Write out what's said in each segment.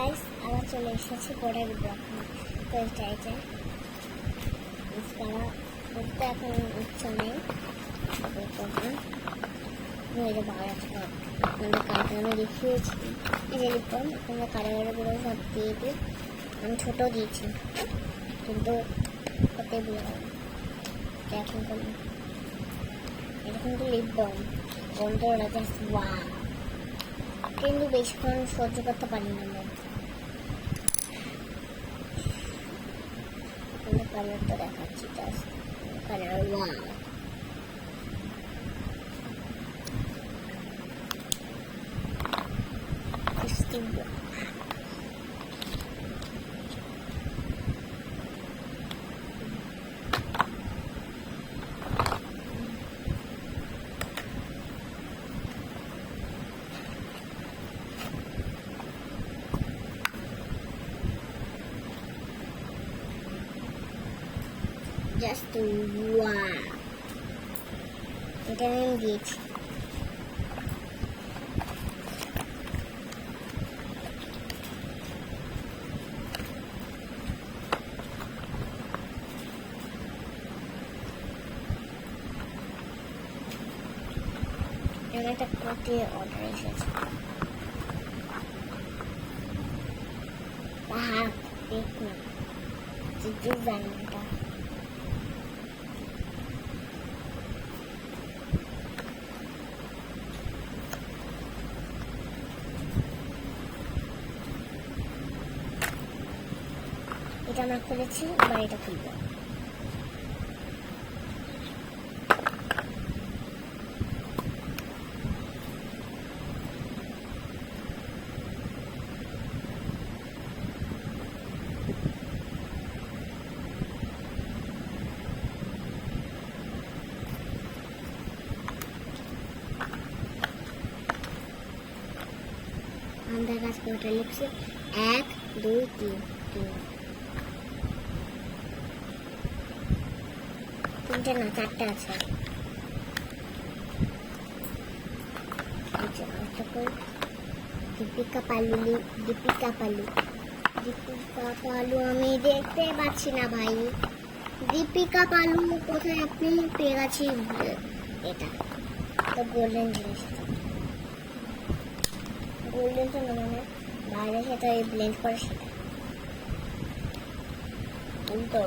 Guys আবার চলে এসেছি পরের ব্লগ চাইছে মাস্কারা করতে এখন ইচ্ছা নেই আপনাদের কালকে আমি দেখিয়েছি এই যে লিখলাম আপনাদের কারাগারগুলো সব দিয়ে দিয়ে আমি ছোটো দিয়েছি কিন্তু কতই ভুলে গেলাম এখন কোনো এরকম তো লিখবাম বন্ধুরা জাস্ট ওয়া কিন্তু বেশিক্ষণ সহ্য করতে পারি না আমরা কালারটা দেখাচ্ছি জাস্ট কালার ওয়া just wow এটা আমি দিয়েছি একটা কোটি অর্ডার এসেছে পাহাড় দেখুন ডিজাইনটা এটা আমরা খুলেছি এবার এটা খুলবো আমাদের কাছে কটা লিখছে 1 2 3 তিনটে না চারটে আছে দীপিকা পালু আমি দেখতে পাচ্ছি না ভাই দীপিকা পালু কোথায় আপনি পেয়ে গেছি এটা তো গোল্ডেন জিনিস গোল্ডেন তো না মানে বাইরে সেটা ব্লেন্ড করে সেটা উল্টো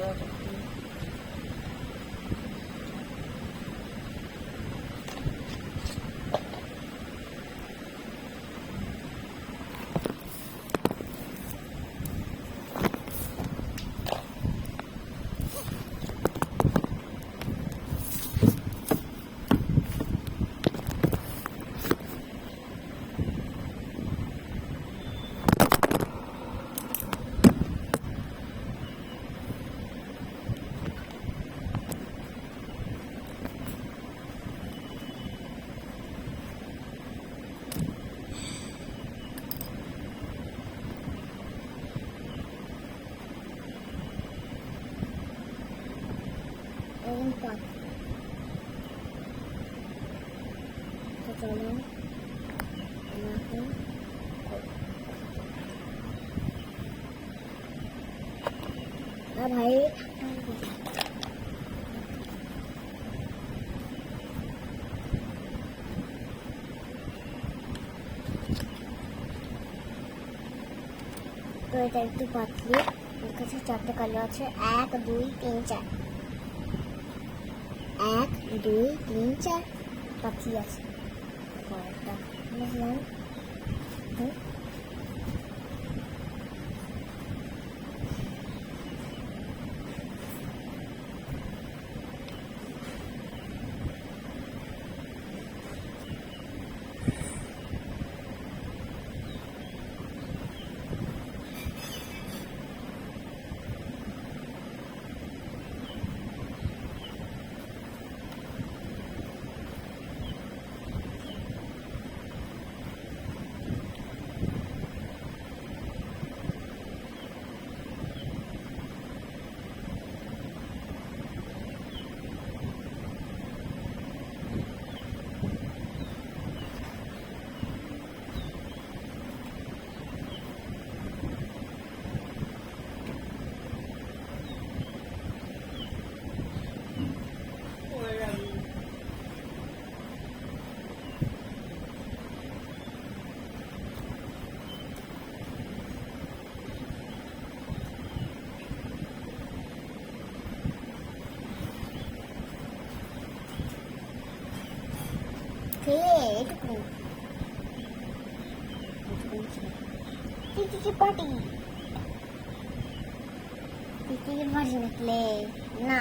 চলুন ভাই তো এটা একটু পাতলি ওর কাছে চারটে কালার আছে 1 2 3 4 1 2 3 4 পাতলি আছে পরেরটা বুঝলাম টিটি পাটি টিটি পাটি নিকলে না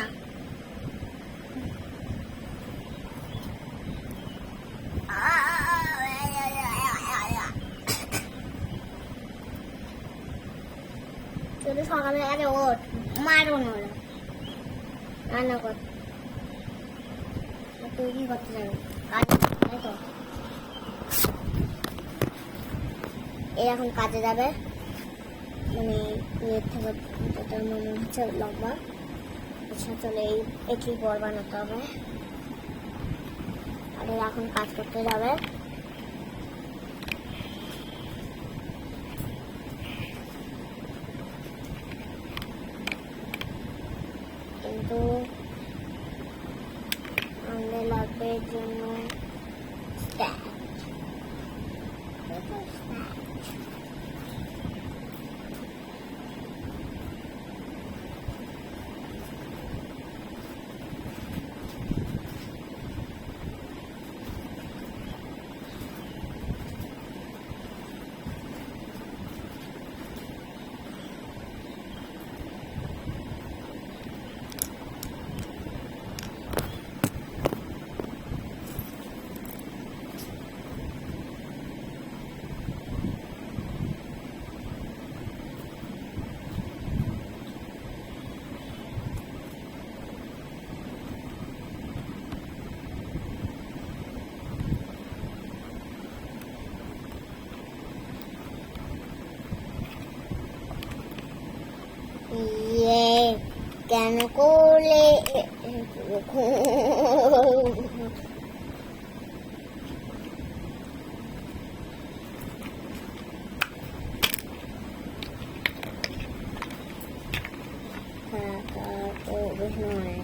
চলো সকালে আগে ওঠ মারো না রান্না কর তুই কি করতে যাবে কাজ তাই তো এখন কাজে যাবে মানে ইয়ের থেকে যেটা মনে হচ্ছে লম্বা আচ্ছা চলে একই বর বানাতে হবে আর এখন কাজ করতে যাবে কিন্তু আমাদের লাগবে এর জন্য কেন করলে নয়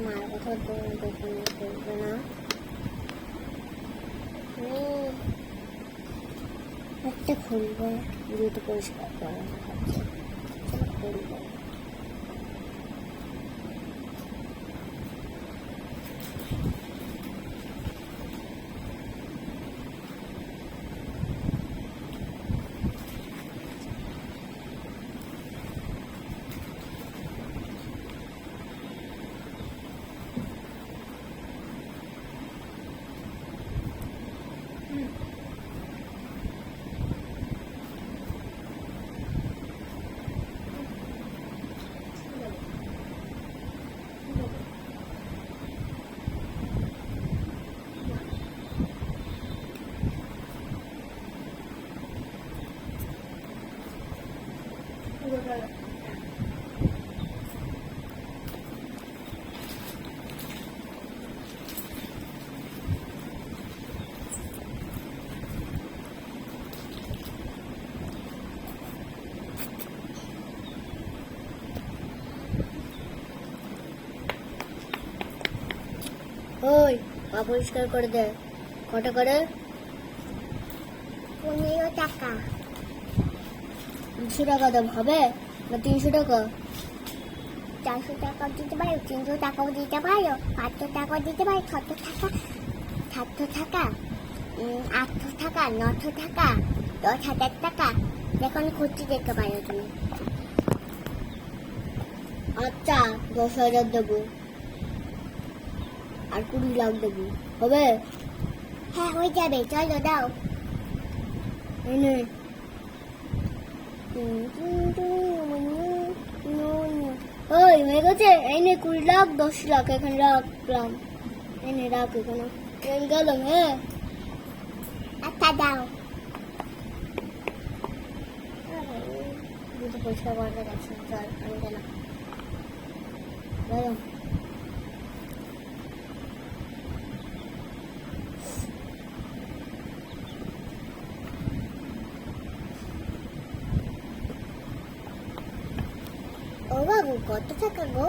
মার কথা করবে না একটা খুলবো দুটো পরিষ্কার করা খুলবো ওই পা পরিষ্কার করে দে কত করে 15 টাকা 200 টাকা দাম হবে না 300 টাকা 400 টাকা দিতে পারো 300 টাকাও দিতে পারো 500 টাকা দিতে পারো 600 টাকা 700 টাকা 800 টাকা 900 টাকা 10,000 টাকা দেখো আমি খুঁজছি দেখতে পারো তুমি আচ্ছা 10,000 দেবো আর 20 লাখ দেবো হবে হ্যাঁ হয়ে যাবে চলো দাও এনে ওই হয়ে গেছে এনে 20 লাখ 10 লাখ এখানে রাখলাম এনে রাখ এখানে গেলাম হ্যাঁ আচ্ছা দাও দুটো পরিষ্কার করতে গেছে চল আমি গেলাম কত টাকা গো?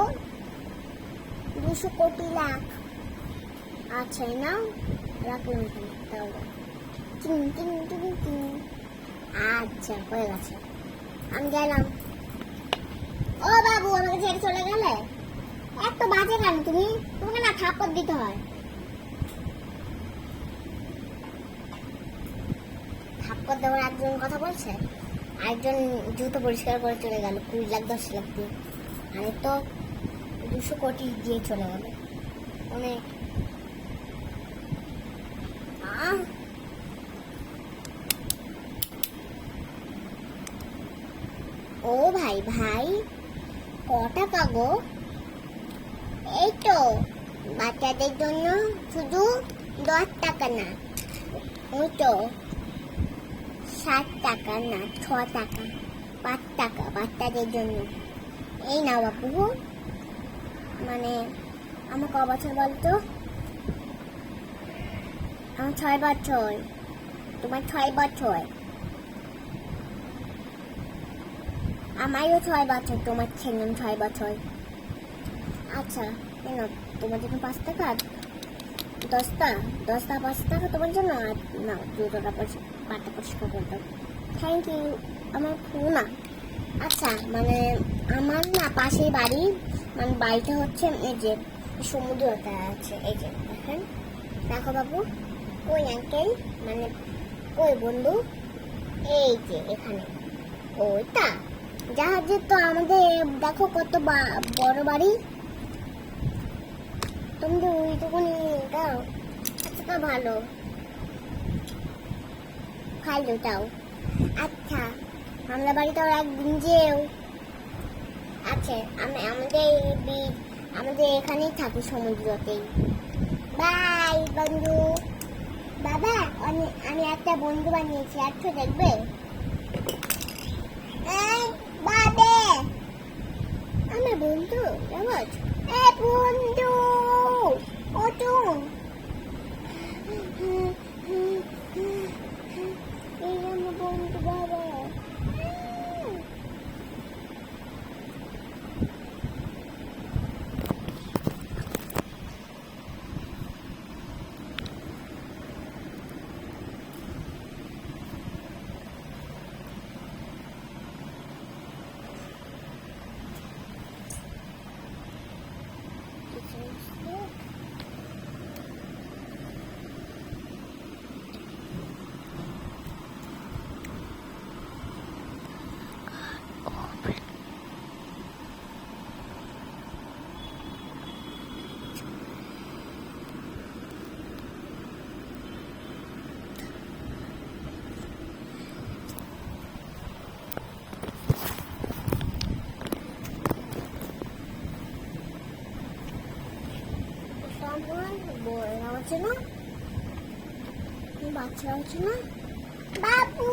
200 কোটি লাখ। আচ্ছা নাও, রাখলাম এখানে তাহলে। টিং টিং টিং টিং। আচ্ছা হয়ে গেছে, আমি গেলাম। ও বাবু, আমাকে ছেড়ে চলে গেলে? এত বাজে কেন তুমি? তোমাকে না থাপ্পড় দিতে হয়। থাপ্পড় দেওয়ার একজন কথা বলছে, আরেকজন জুতো পরিষ্কার করে চলে গেল 20 লাখ 10 লাখ দিয়ে, আরে তো 200 কোটি দিয়ে চলে গেল। অনেক ও ভাই ভাই, ক টাকা গো? এই তো বাচ্চাদের জন্য শুধু 10 টাকা না, ওই তো 7 টাকা না, 6 টাকা, 5 টাকা বাচ্চাদের জন্য। এই নাও বাপু। মানে আমার ক বছর বলতো? আমার 6 বছর। তোমার 6 বছর। আমারও 6 বছর, তোমার ছেলে 6 বছর। আচ্ছা কেন তোমার জন্য 5 টাকা? 10টা 5 টাকা তোমার জন্য। আর না, জুতোটা পাটা পরিষ্কার করতাম। Thank you. আমার না, আচ্ছা মানে আমার না পাশের বাড়ি, মানে বাড়িটা হচ্ছে এই যে সমুদ্রটা আছে, এই যে দেখেন। দেখো বাবু, ওই আঙ্কেল মানে ওই বন্ধু, এই যে এখানে ওইটা জাহাজের তো আমাদের দেখো কত বড় বাড়ি। তুমি তো ওইটুকুনি দাও, আচ্ছা ভালো খাইলো তাও। আচ্ছা আমরা বাড়িটাও একদিন যেও। আচ্ছা আমাদের এখানেই থাকি, সমুদ্রতেই। বাই বন্ধু। বাবা, আমি একটা বন্ধু বানিয়েছি, আচ্ছা দেখবে? বাবা আমার বন্ধু রোজ। বন্ধু ও তুমি, এই আমার বন্ধু বাবা। বড়রা হচ্ছে না, বাচ্চারা হচ্ছে না। বাবু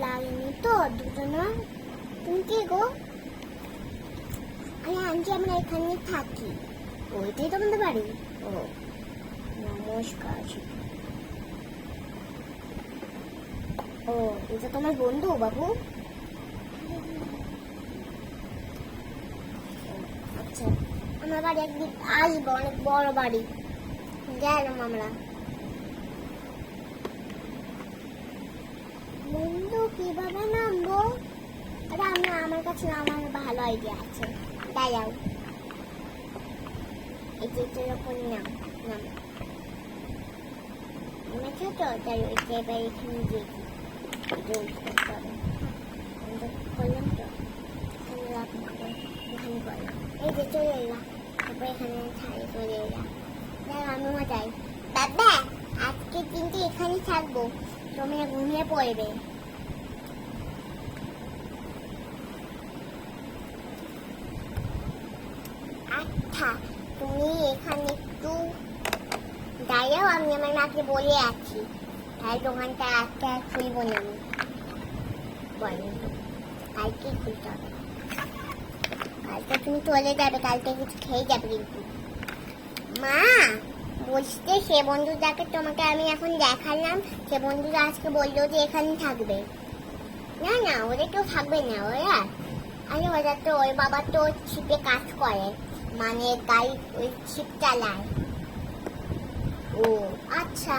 লাগেনি তো দুজনা? তুমি কে গো? আরে আন্টি, আমরা এখানে থাকি। ওইটাই তোমাদের বাড়ি? ও নমস্কার। ও এটা তোমার বন্ধু বাবু? আচ্ছা, আমার বাড়ি একদিন আসবো, অনেক বড় বাড়ি। গেলাম আমরা। বন্ধু কিভাবে নামবো? আরে আমার কাছে আমার ভালো আইডিয়া আছে, দাঁড়াও। এই যে এরকম নাম নেমেছো তো, তাই ওইটা এবার এখানে দিয়ে করলাম তো, এখানে করলাম। এই যে চলে এলাম, তারপর এখানে ছাড়ে চলে এলাম। আমিও যাই। দাদা আজকে কিন্তু এখানেই থাকবো, তুমি ঘুমিয়ে পড়বে। আচ্ছা তুমি এখানে একটু দাঁড়াও, আমি আমার মাকে বলে আছি, তাই দোকানটা আজকে আর খুলবো না। আমি বলেন কালকে খুলতে হবে, কালকে তুমি চলে যাবে, কালকে কিছু খেয়ে যাবে কিন্তু। মা বলতে সে বন্ধুটাকে তোমাকে আমি এখন দেখালাম, সে বন্ধুটা আজকে বললো যে এখানে থাকবে। না না, ওদের কেউ থাকবে না, ওরা আরে ওরা তো ওর বাবা তো ছিপে কাজ করে, মানে গাড়ি ওই ছিপ চালায়। ও আচ্ছা,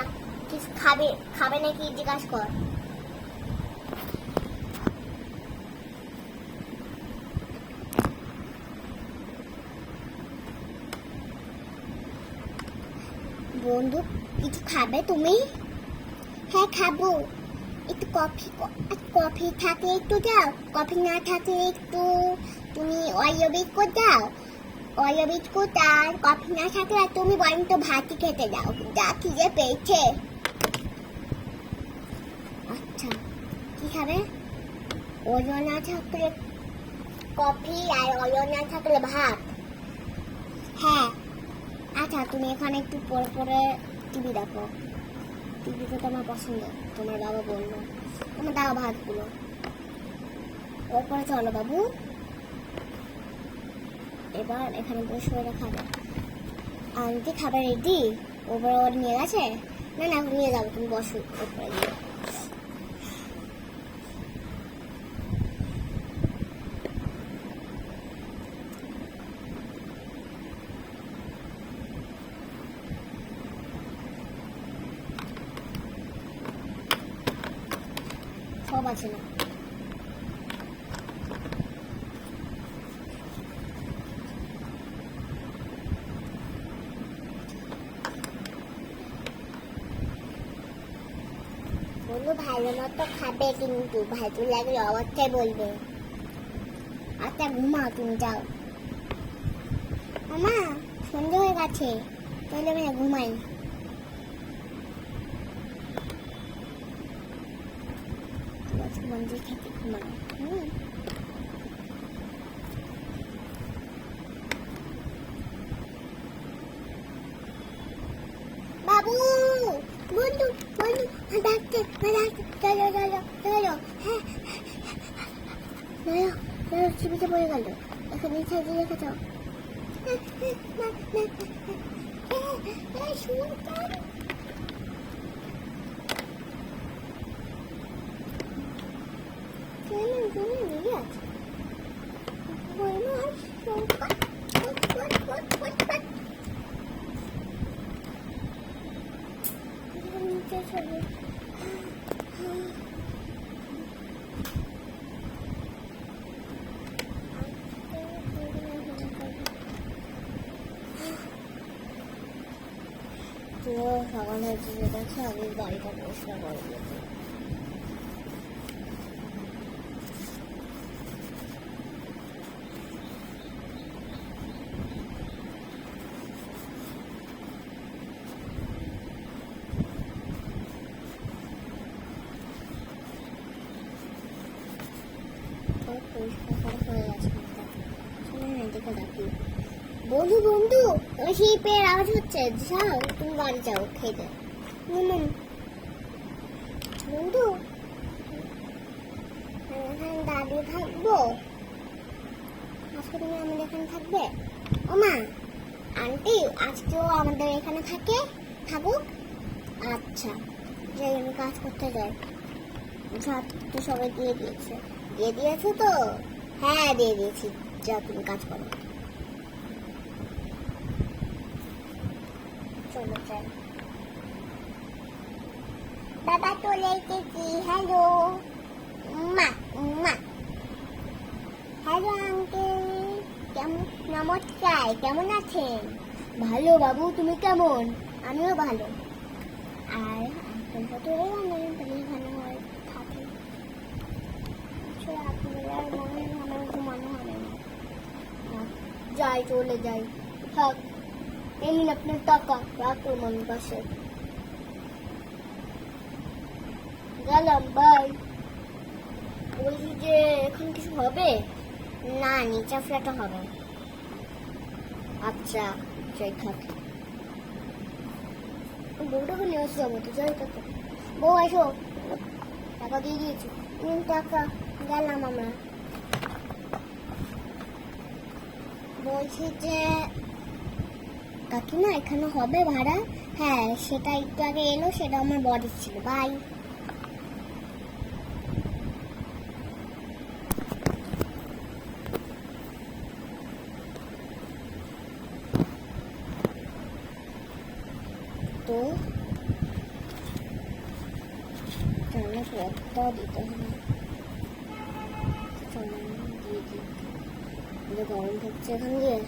কিছু খাবে খাবে নাকি জিজ্ঞাসা কর। বন্ধু কিছু খাবে তুমি? হ্যাঁ খাবো, একটু কফি থাকলে একটু দাও, কফি না থাকলে একটু তুমি অরিও বিস্কুট দাও, অরিও বিস্কুট আর কফি না থাকলে তুমি বরং তো ভাতই খেতে দাও, যা খিদে পেয়েছে। আচ্ছা কি খাবে? অরিও না থাকলে কফি আর অরিও না থাকলে ভাত। হ্যাঁ আচ্ছা, তুমি এখানে একটু পরে পরে টিভি দেখো, টিভিতে তোমার পছন্দ, তোমার বাবা বললো, তোমার দাও ভাতগুলো। ওপরে চলো বাবু, এবার এখানে বসে ওরা খাবে। আন্টি খাবার রেডি? ওপরে ওর নিয়ে গেছে? না না নিয়ে যাবো, তুমি বসো ওপরে গিয়ে। সব আছে না? বন্ধু ভালো মতো খাবে কিন্তু ভালো লাগলে অবশ্যই বলবে। আচ্ছা ঘুমাও, তুমি যাও। মামা সন্ধ্যে হয়ে গেছে, তাহলে আমি ঘুমাই। বন্ধু খেতে ঘুমাও। বাবু বন্ধু বন্ধু ডাকতে ডাকতে, চলো চলো চলো। হ্যাঁ চলো চলো, টিভিতে পড়ে গেল, এখানে সাজিয়ে রেখে যাও। সকাল হয়েছে, যেটা হচ্ছে আমি বাড়িটা পরিষ্কার করে দিয়েছি। পরিষ্কার করা হয়ে গেছে, দেখে দেখি। বন্ধু বন্ধু ওই শিপের আওয়াজ হচ্ছে, যাও তুমি বাড়ি যাও খেতে। বন্ধু এখানে দাদু থাকবো আজকে, তুমি আমাদের এখানে থাকবে? ও মা আন্টি আজকেও আমাদের এখানে থাকুক। আচ্ছা যাই, আমি কাজ করতে যাই। ভাত তো সবাই দিয়ে দিয়েছে তো? হ্যাঁ দিয়ে দিয়েছি, যা তুমি কাজ করো। চলো যাই। বাবা চলে এসেছি। হ্যালো মা মা। হ্যালো আঙ্কেল, কেমন? নমস্কার, কেমন আছেন? ভালো বাবু, তুমি কেমন? আমিও ভালো। আর আঙ্কেলটা তো এখানে হয় থাকে, আপনার মনে আমার ঘুমানো হবে না। যাই, চলে যাই। থাক, এই নিন আপনার টাকা, রাখুন আমার পাশে। গেলাম, বাই। বলছি যে এখন কিছু হবে না, নিচে ফ্ল্যাটে হবে। আচ্ছা যাই, থাক। বউটাকে নিয়ে আসতে যাবো তো, যাই তো। বউ আসো, টাকা দিয়ে দিয়েছি, টাকা। গেলাম আমরা। বলছি যে কাকিমা এখানে হবে ভাড়া? হ্যাঁ, সেটা একটু আগে এলো, সেটা আমার বডি ছিল। বাই। তো তাহলে পথটাও দিতে হবে। চলো দিয়ে দিই, গরম হচ্ছে এখান দিয়ে।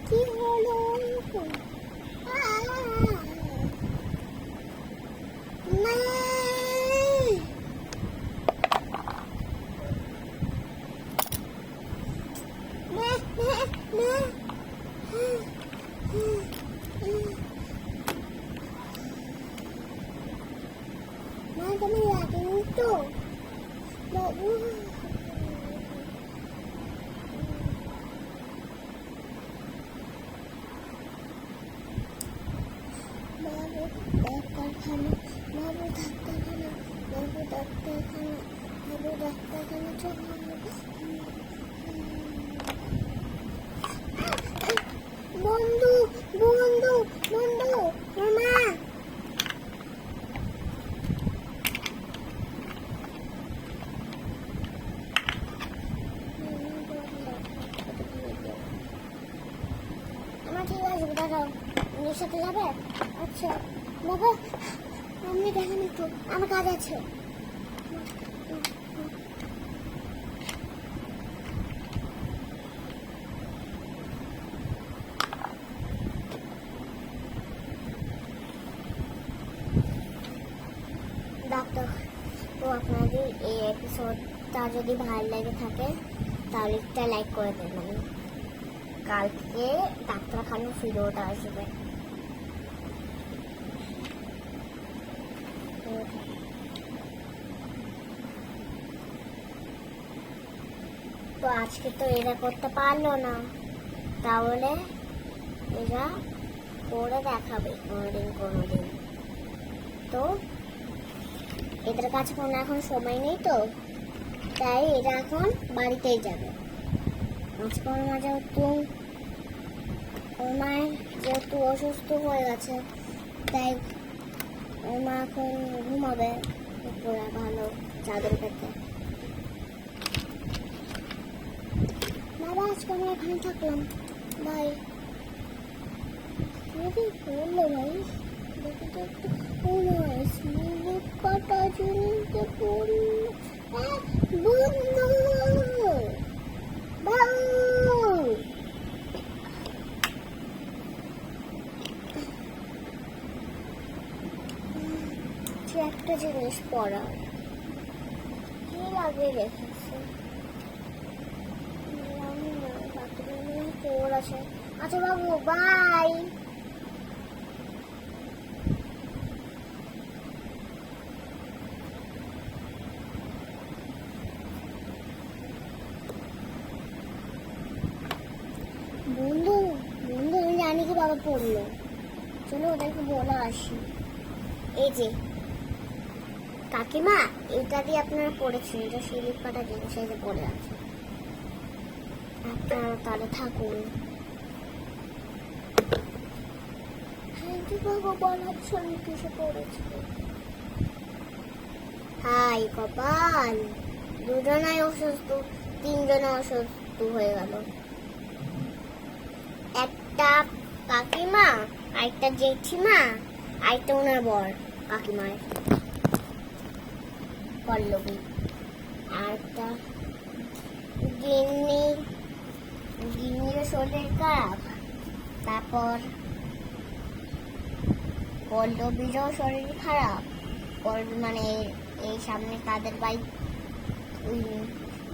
কি হলো? তুমি লাগেনি তো বাবু? বাবু ডাক্তারখানা, বাবু ডাক্তারখানা, বাবু ডাক্তারখানা, বাবু ডাক্তারখানা চলো। বন্ধু বন্ধু বন্ধু, মামা আমার ঠিক আছে, দাঁড়াও। আমার সাথে যাবে? আচ্ছা বাবা, আপনি দেখেন একটু, আমার কাজ আছে। ডাক্তার, তো আপনাদের এই এপিসোডটা যদি ভালো লেগে থাকে তাহলে একটা লাইক করে দেবেন। কালকে ডাক্তারখানার ভিডিওটা আসবে। তো আজকে তো এরা করতে পারলো না, তাহলে এরা করে দেখাবে কোনোদিন। তো এদের কাছে কোনো এখন সময় নেই, তো তাই এরা এখন বাড়িতেই যাবে। আজকে ওর মা যেহেতু ওর মায়ের যেহেতু অসুস্থ হয়ে গেছে, তাই ওর মা এখন ঘুমাবে পুরো ভালো চাদর পেতে। বাবা, আজকে আমরা এখানে থাকলাম, বাই। বললো ভাই, দেখি তো একটু কটা জিনিসে পড়লো। বন্ধু একটা জিনিস পড়া কি লাগে রেখেছে, আছে। আচ্ছা বাবু, বাই। বন্ধু বন্ধু, আমি জানি কি বাবা পড়লো, চলো ওদেরকে বলে আসি। এই যে কাকিমা, এটা দিয়ে আপনারা পড়েছেন, এটা স্লিপ কাটা জিনিস, এই যে পড়ে আছে, আপনারা তাহলে থাকুন। হাই কপাল, দুজনাই অসুস্থ, তিনজনে অসুস্থ হয়ে গেল। একটা কাকিমা, আরেকটা জেঠিমা, আরেকটা ওনার বর কাকিমার পল্লবী, আর একটা গিন্নির শরীর খারাপ, তারপর পল্লবীরও শরীর খারাপ, করবে, মানে এই সামনে তাদের বাইক, ওই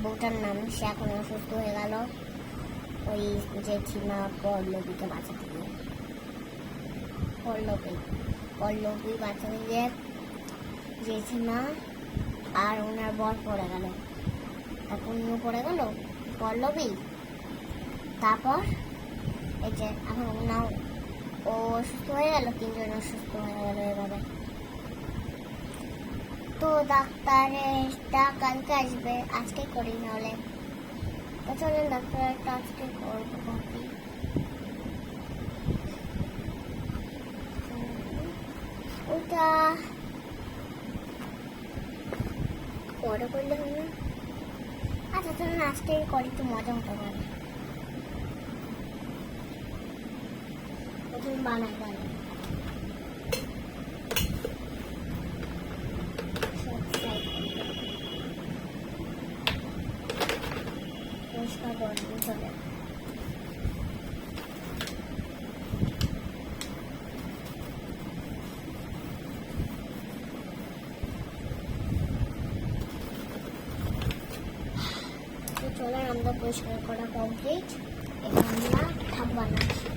বউটার নাম, সে এখন অসুস্থ হয়ে গেল ওই জেঠিমা পল্লবীকে বাঁচাতে গিয়ে। পল্লবী বাঁচাতে গিয়ে জেঠিমা আর ওনার বর পড়ে গেল, তারপর উনিও পড়ে গেল পল্লবী। তারপর এই যে এখন ওনাও ও অসুস্থ হয়ে গেল, তিনজন অসুস্থ হয়ে গেল এভাবে। তো ডাক্তারেরটা কালকে আসবে, আজকে করি নাহলে। তো চলেন ডাক্তারেরটা আজকে করবো ভাবি। ওটা পরে করলে হবে না? আচ্ছা চলুন আজকে করি, একটু মজা হতে পারে। প্রথম বানাই পরিষ্কার করে চলে। চলে আমরা পরিষ্কার করা কমপ্লিট, এবার আমরা ধাপ বানাচ্ছি।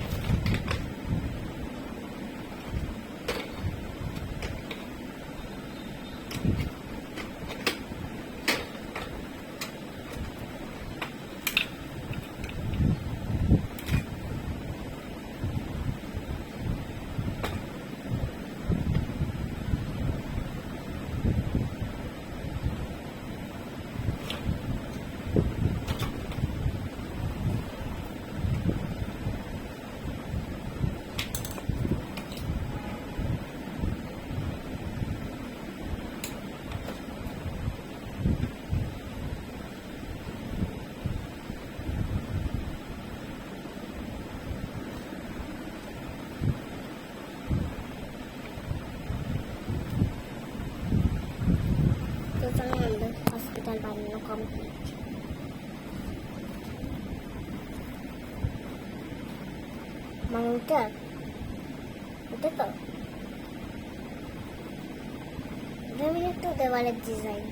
হসপিটাল বানানো কমপ্লিট। মানে ওটা তো একটু দেওয়ালের ডিজাইন।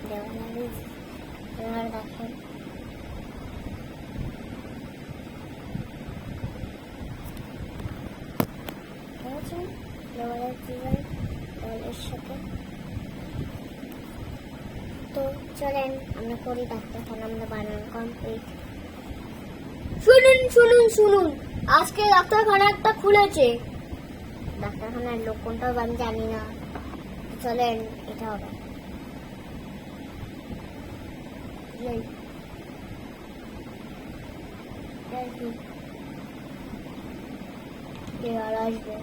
দেওয়ালের এবার দেখেন দেওয়ালের ডিজাইন দেওয়ালের সাথে। তো চলেন আমরা করি, ডাক্তারখানা আমরা বানানো কমপ্লিট। শুনুন শুনুন শুনুন, আজকে ডাক্তারখানা একটা খুলেছে। ডাক্তারখানার লোক কোনটাও আমি জানি না, চলেন এটা হবে। আসবে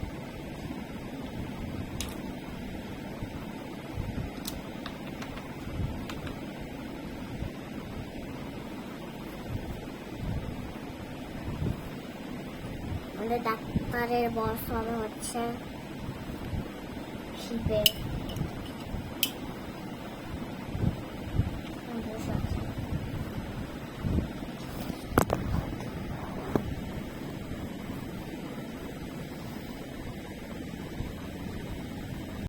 আমাদের ডাক্তারের বস হবে হচ্ছে শিবের।